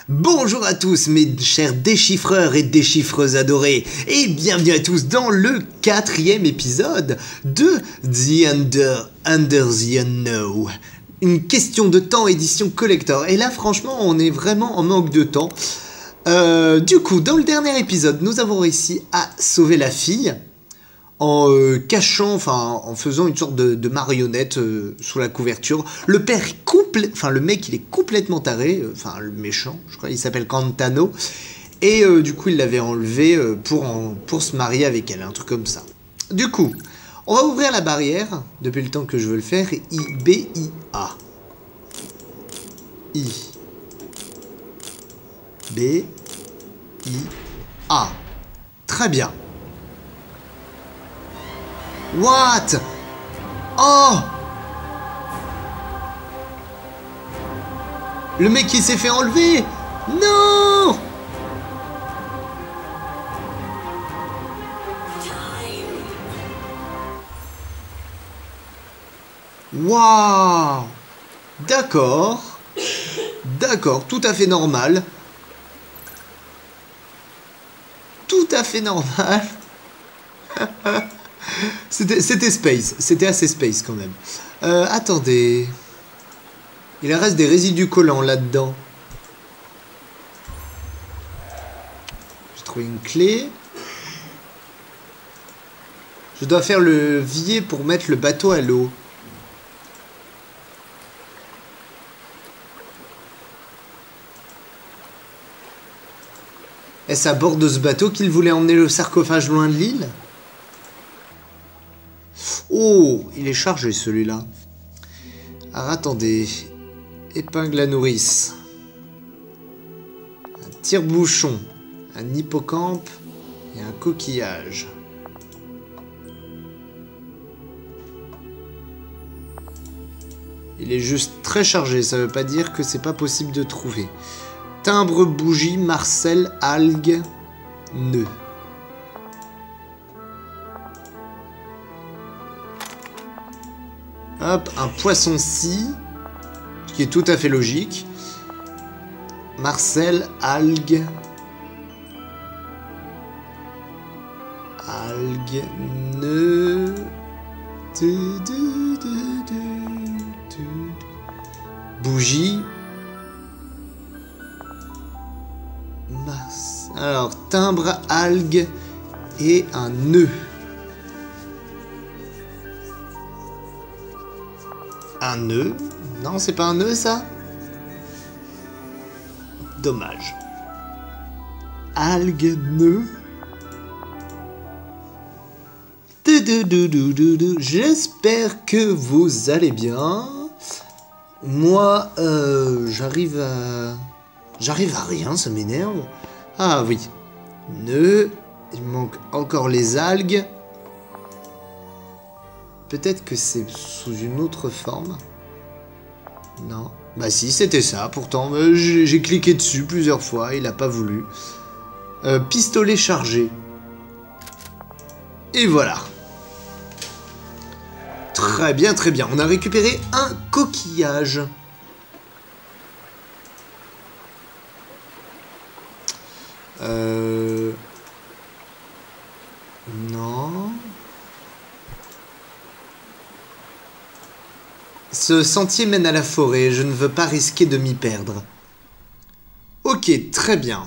Bonjour à tous mes chers déchiffreurs et déchiffreuses adorés, et bienvenue à tous dans le 4e épisode de Under the Unknown. Une question de temps édition collector, et là franchement on est vraiment en manque de temps. Du coup, dans le dernier épisode, nous avons réussi à sauver la fille en cachant, en faisant une sorte de marionnette sous la couverture. Le père le mec il est complètement taré, le méchant, je crois, il s'appelle Cantano, et du coup il l'avait enlevé pour se marier avec elle, un truc comme ça. Du coup, on va ouvrir la barrière, depuis le temps que je veux le faire, I-B-I-A. I-B-I-A. Très bien. What? Oh! Le mec qui s'est fait enlever! Non! Waouh! D'accord. D'accord, tout à fait normal. Tout à fait normal. C'était space, c'était assez space quand même. Attendez. Il reste des résidus collants là-dedans. J'ai trouvé une clé. Je dois faire le levier pour mettre le bateau à l'eau. Est-ce à bord de ce bateau qu'il voulait emmener le sarcophage loin de l'île? Oh, il est chargé celui-là. Alors attendez. Épingle à nourrice. Un tire-bouchon. Un hippocampe. Et un coquillage. Il est juste très chargé, ça veut pas dire que c'est pas possible de trouver. Timbre, bougie, marcel, algue, nœud. Hop, un poisson-scie, ce qui est tout à fait logique. Marcel, algue. Algue, nœud. Bougie. Alors, timbre, algue et un nœud. Un nœud? Non, c'est pas un nœud, ça? Dommage. Algue, nœud. J'espère que vous allez bien. Moi, j'arrive à rien, ça m'énerve. Ah oui. Nœud. Il manque encore les algues. Peut-être que c'est sous une autre forme. Non. Bah si, c'était ça. Pourtant, j'ai cliqué dessus plusieurs fois. Il n'a pas voulu. Pistolet chargé. Et voilà. Très bien, très bien. On a récupéré un coquillage. Non. Ce sentier mène à la forêt, je ne veux pas risquer de m'y perdre. Ok, très bien.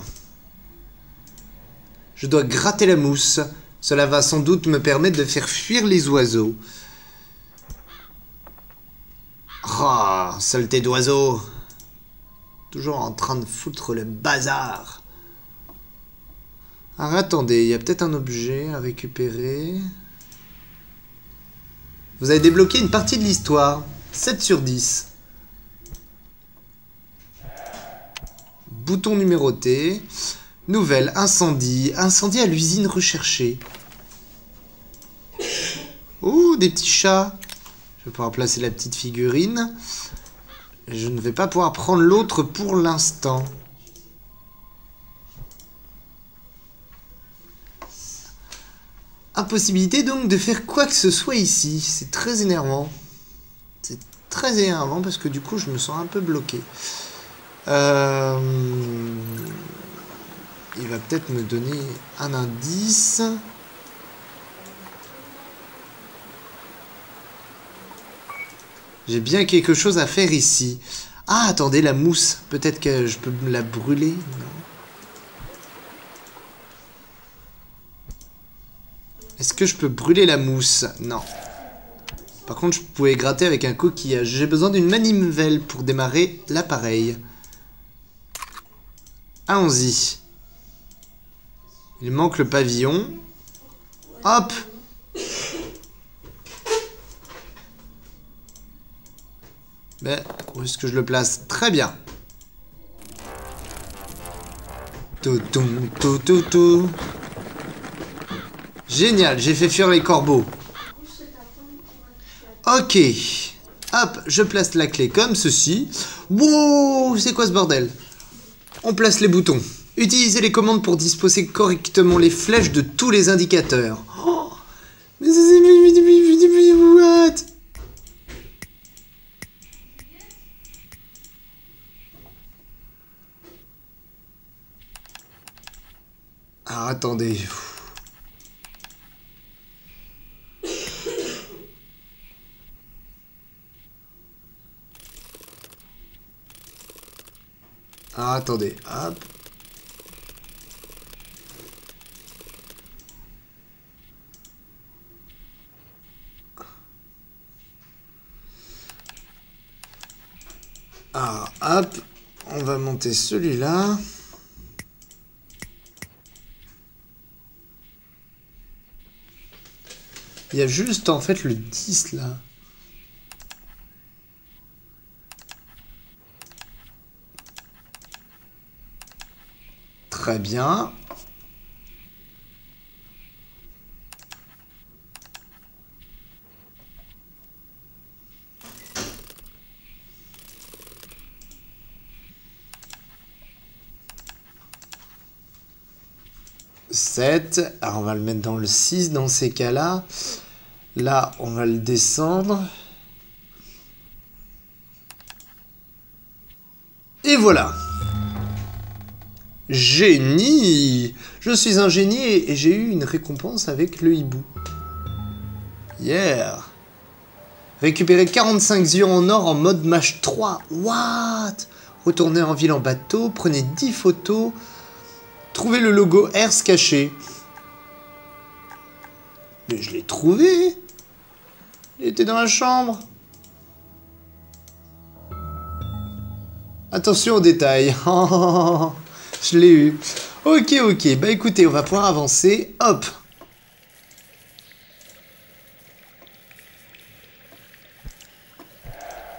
Je dois gratter la mousse. Cela va sans doute me permettre de faire fuir les oiseaux. Ah, oh, saleté d'oiseaux. Toujours en train de foutre le bazar. Alors attendez, il y a peut-être un objet à récupérer. Vous avez débloqué une partie de l'histoire. 7 sur 10. Bouton numéroté. Nouvelle, incendie. Incendie à l'usine recherchée. Oh, des petits chats. Je vais pouvoir placer la petite figurine. Je ne vais pas pouvoir prendre l'autre pour l'instant. Impossibilité donc de faire quoi que ce soit ici. C'est très énervant. C'est très énervant parce que du coup je me sens un peu bloqué. Euh, Il va peut-être me donner un indice. J'ai bien quelque chose à faire ici. Ah, attendez, la mousse. Peut-être que je peux la brûler. Non. Est-ce que je peux brûler la mousse? Non. Par contre, je pouvais gratter avec un coquillage. J'ai besoin d'une manivelle pour démarrer l'appareil. Allons-y. Il manque le pavillon. Hop! Ben, où est-ce que je le place? Très bien. Tout, tout, tout, tout, tout. Génial, j'ai fait fuir les corbeaux. Ok. Hop, je place la clé comme ceci. Wow, c'est quoi ce bordel? On place les boutons. Utilisez les commandes pour disposer correctement les flèches de tous les indicateurs. Oh, mais c'est... What? Ah, attendez. Ah, attendez. Hop. Ah, hop. On va monter celui-là. Il y a juste en fait le 10 là. Très bien. Alors on va le mettre dans le 6 dans ces cas-là. Là, on va le descendre. Et voilà. Génie! Je suis un génie et j'ai eu une récompense avec le hibou. Yeah! Récupérer 45 yeux en or en mode match 3. What? Retournez en ville en bateau, prenez 10 photos. Trouvez le logo Hertz caché. Mais je l'ai trouvé! Il était dans la chambre. Attention aux détails. Je l'ai eu. Ok, ok. Bah écoutez, on va pouvoir avancer. Hop.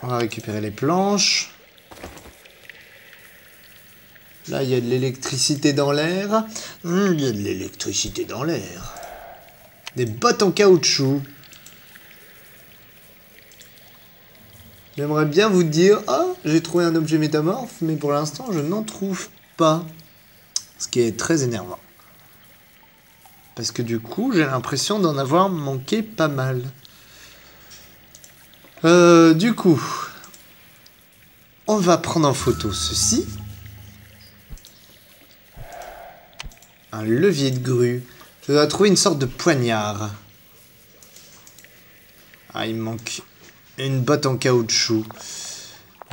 On va récupérer les planches. Là, il y a de l'électricité dans l'air. Il y a de l'électricité dans l'air. Des bottes en caoutchouc. J'aimerais bien vous dire, ah, j'ai trouvé un objet métamorphe, mais pour l'instant, je n'en trouve pas. Ce qui est très énervant. Parce que du coup, j'ai l'impression d'en avoir manqué pas mal. Du coup, on va prendre en photo ceci. Un levier de grue. Je dois trouver une sorte de poignard. Ah, il me manque une botte en caoutchouc.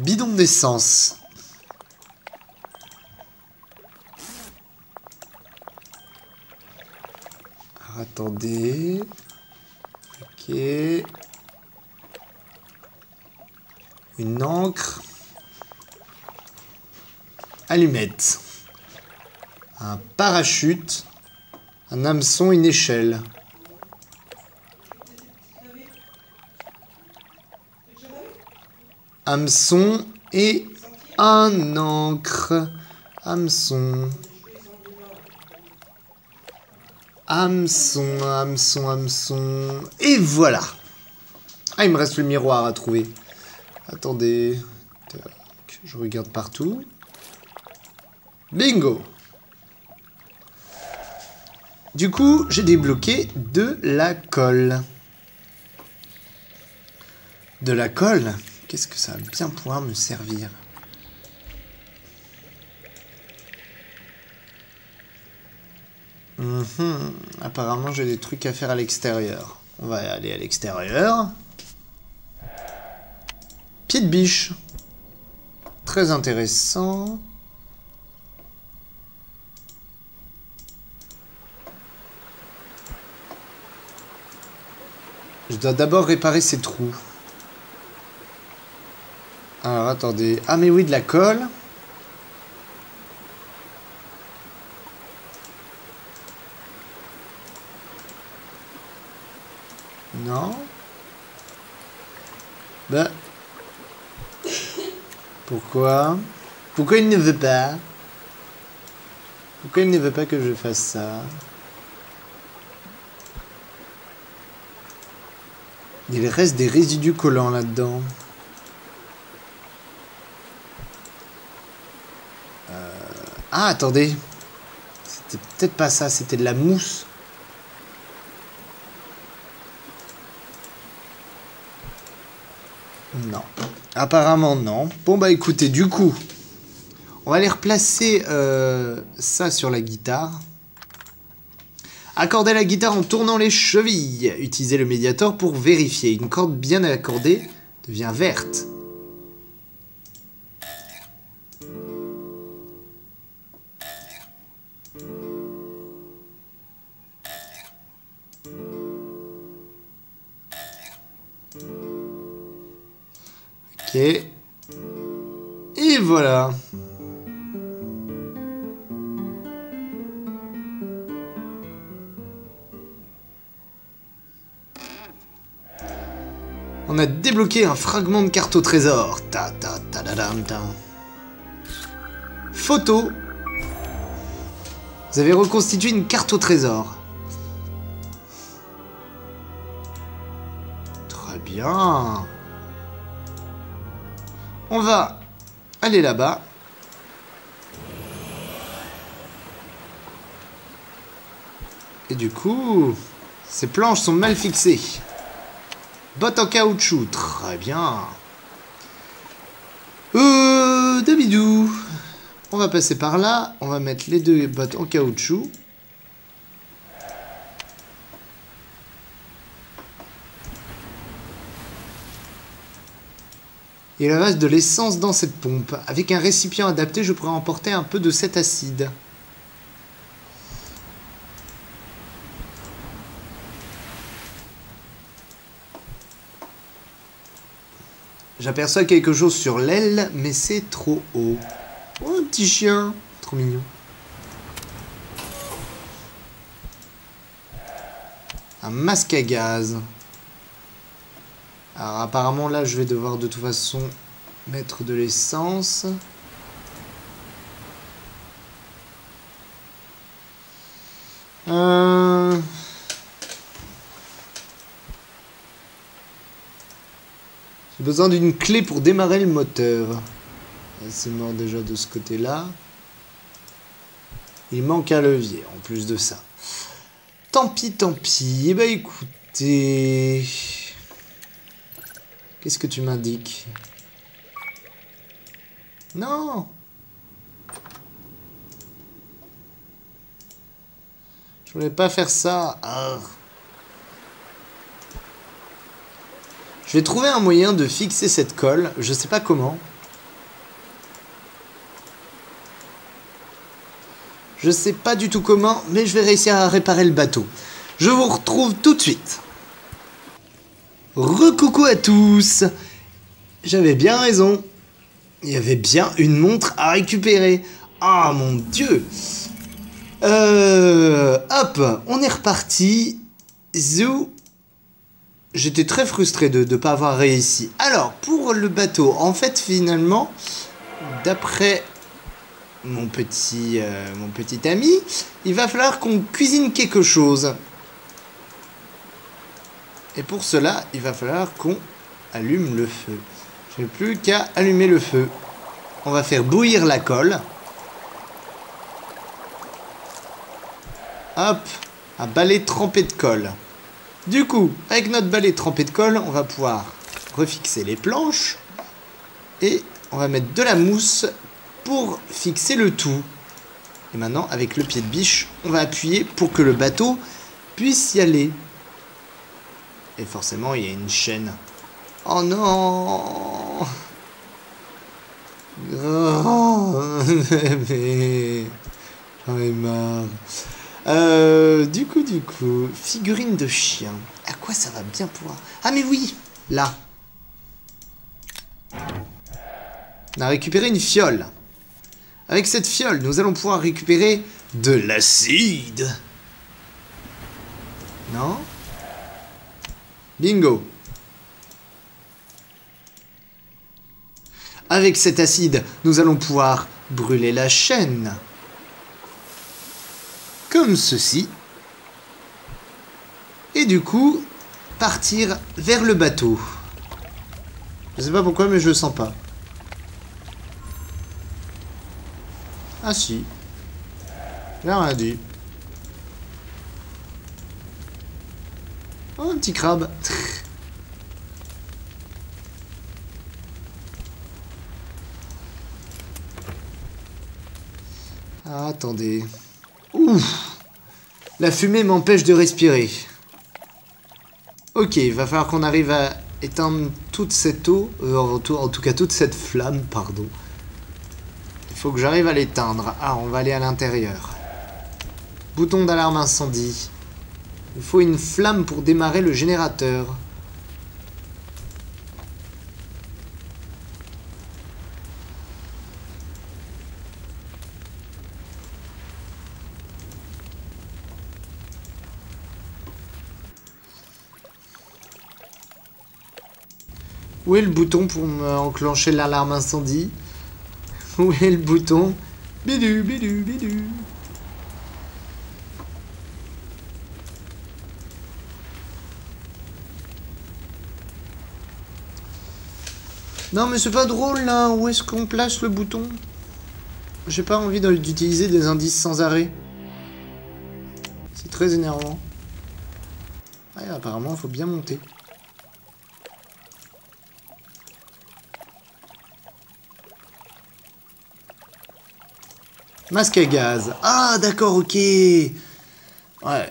Bidon d'essence. Alors, attendez. Ok. Une encre. Allumette. Un parachute. Un hameçon, une échelle. Hameçon et un encre. Hameçon. Hameçon, hameçon, hameçon. Et voilà. Ah, il me reste le miroir à trouver. Attendez. Tac, je regarde partout. Bingo. Du coup, j'ai débloqué de la colle. De la colle? Qu'est-ce que ça va bien pouvoir me servir? Apparemment, j'ai des trucs à faire à l'extérieur. On va aller à l'extérieur. Pied de biche. Très intéressant. Je dois d'abord réparer ces trous. Alors, attendez. Ah, mais oui, de la colle. Non. Bah. Pourquoi? Pourquoi il ne veut pas? Pourquoi il ne veut pas que je fasse ça? Il reste des résidus collants là-dedans. Ah, attendez. C'était peut-être pas ça, c'était de la mousse. Non. Apparemment, non. Bon, bah écoutez, du coup, on va aller replacer ça sur la guitare. Accorder la guitare en tournant les chevilles. Utilisez le médiator pour vérifier. Une corde bien accordée devient verte. Ok. Et voilà. On a débloqué un fragment de carte au trésor. Ta ta ta da dam ta. Photo. Vous avez reconstitué une carte au trésor. Très bien. On va aller là-bas. Et du coup, ces planches sont mal fixées. Bottes en caoutchouc, très bien. Dabidou. On va passer par là. On va mettre les deux bottes en caoutchouc. Il reste de l'essence dans cette pompe. Avec un récipient adapté, je pourrais emporter un peu de cet acide. J'aperçois quelque chose sur l'aile, mais c'est trop haut. Oh, un petit chien. Trop mignon. Un masque à gaz. Alors apparemment là je vais devoir de toute façon mettre de l'essence. J'ai besoin d'une clé pour démarrer le moteur. C'est mort déjà de ce côté-là. Il manque un levier en plus de ça. Tant pis, tant pis. Eh ben écoutez... Qu'est-ce que tu m'indiques? Non! Je voulais pas faire ça. Ah. Je vais trouver un moyen de fixer cette colle. Je sais pas comment. Je sais pas du tout comment, mais je vais réussir à réparer le bateau. Je vous retrouve tout de suite. Recoucou à tous. J'avais bien raison. Il y avait bien une montre à récupérer. Ah mon dieu. Hop, on est reparti. Zou. J'étais très frustré de ne pas avoir réussi. Alors, pour le bateau, en fait, finalement, d'après mon petit ami, il va falloir qu'on cuisine quelque chose. Et pour cela, il va falloir qu'on allume le feu. Je n'ai plus qu'à allumer le feu. On va faire bouillir la colle. Hop, un balai trempé de colle. Du coup, avec notre balai trempé de colle, on va pouvoir refixer les planches. Et on va mettre de la mousse pour fixer le tout. Et maintenant, avec le pied de biche, on va appuyer pour que le bateau puisse y aller. Et forcément, il y a une chaîne. Oh non! Oh, mais... J'en ai marre. Du coup, figurine de chien. À quoi ça va bien pouvoir... Ah mais oui! Là. On a récupéré une fiole. Avec cette fiole, nous allons pouvoir récupérer de l'acide. Non? Bingo. Avec cet acide, nous allons pouvoir brûler la chaîne. Comme ceci. Et du coup, partir vers le bateau. Je sais pas pourquoi, mais je le sens pas. Ah si. J'ai rien dit. Oh, un petit crabe. Ah, attendez. Ouf. La fumée m'empêche de respirer. Ok, il va falloir qu'on arrive à éteindre toute cette eau. En tout cas, toute cette flamme, pardon. Il faut que j'arrive à l'éteindre. Ah, on va aller à l'intérieur. Bouton d'alarme incendie. Il faut une flamme pour démarrer le générateur. Où est le bouton pour enclencher l'alarme incendie? Où est le bouton? Bidu, bidu, bidu. Non mais c'est pas drôle là, où est-ce qu'on place le bouton? J'ai pas envie d'utiliser des indices sans arrêt. C'est très énervant. Ouais, apparemment il faut bien monter. Masque à gaz. Ah d'accord, ok. Ouais,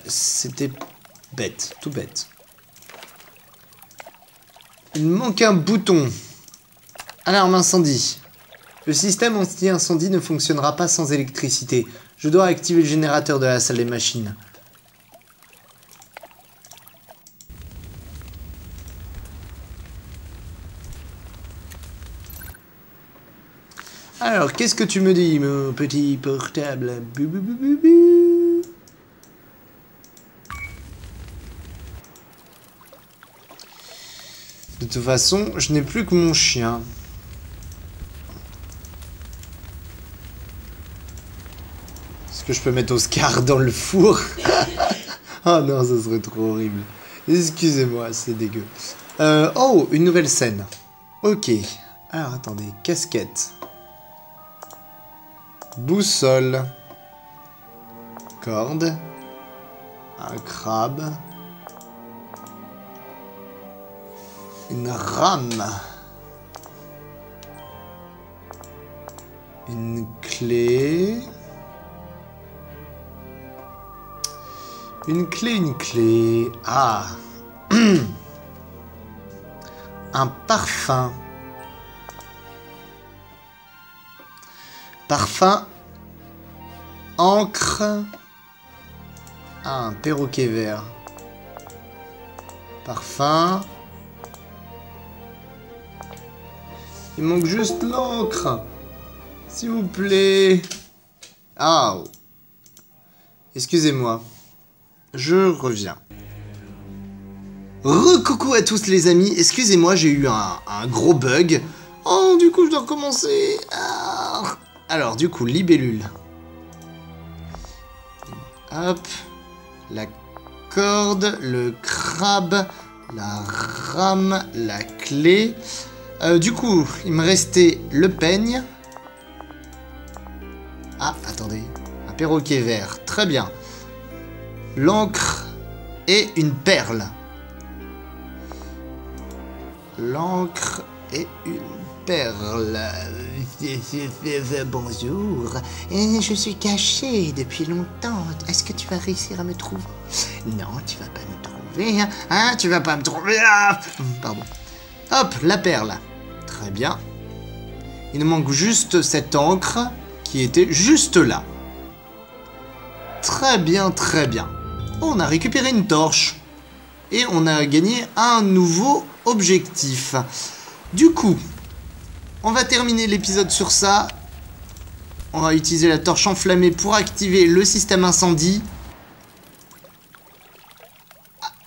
c'était bête, tout bête. Il manque un bouton. Alarme incendie. Le système anti-incendie ne fonctionnera pas sans électricité. Je dois activer le générateur de la salle des machines. Alors, qu'est-ce que tu me dis, mon petit portable? Bou, bou, bou, bou, bou. De toute façon, je n'ai plus que mon chien. Est-ce que je peux mettre Oscar dans le four? Oh non, ça serait trop horrible. Excusez-moi, c'est dégueu. Oh, une nouvelle scène. Ok. Alors, attendez. Casquette. Boussole. Corde. Un crabe. Une rame. Une clé. Une clé. Ah. Un parfum. Parfum. Encre. Ah, un perroquet vert. Parfum. Il manque juste l'encre. S'il vous plaît. Ah. Excusez-moi. Je reviens. Recoucou à tous les amis. Excusez-moi, j'ai eu un gros bug. Oh, du coup, je dois recommencer. Ah. Alors, du coup, libellule. Hop. La corde, le crabe, la rame, la clé. Du coup, il me restait le peigne. Ah, attendez. Un perroquet vert. Très bien. L'encre et une perle. L'encre et une perle. Bonjour, je suis caché depuis longtemps. Est-ce que tu vas réussir à me trouver? Non, tu vas pas me trouver. Hein, tu vas pas me trouver. Ah pardon. Hop, la perle. Très bien. Il nous manque juste cette encre qui était juste là. Très bien, très bien. On a récupéré une torche. Et on a gagné un nouveau objectif. Du coup, on va terminer l'épisode sur ça. On va utiliser la torche enflammée pour activer le système incendie.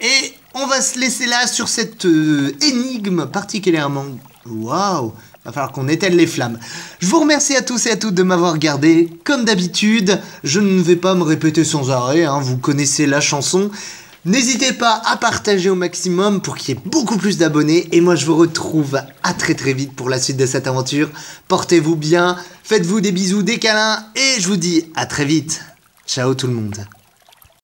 Et on va se laisser là sur cette énigme particulièrement... Waouh! Va falloir qu'on éteigne les flammes. Je vous remercie à tous et à toutes de m'avoir regardé. Comme d'habitude, je ne vais pas me répéter sans arrêt, hein, vous connaissez la chanson. N'hésitez pas à partager au maximum pour qu'il y ait beaucoup plus d'abonnés. Et moi, je vous retrouve à très vite pour la suite de cette aventure. Portez-vous bien, faites-vous des bisous, des câlins. Et je vous dis à très vite. Ciao tout le monde.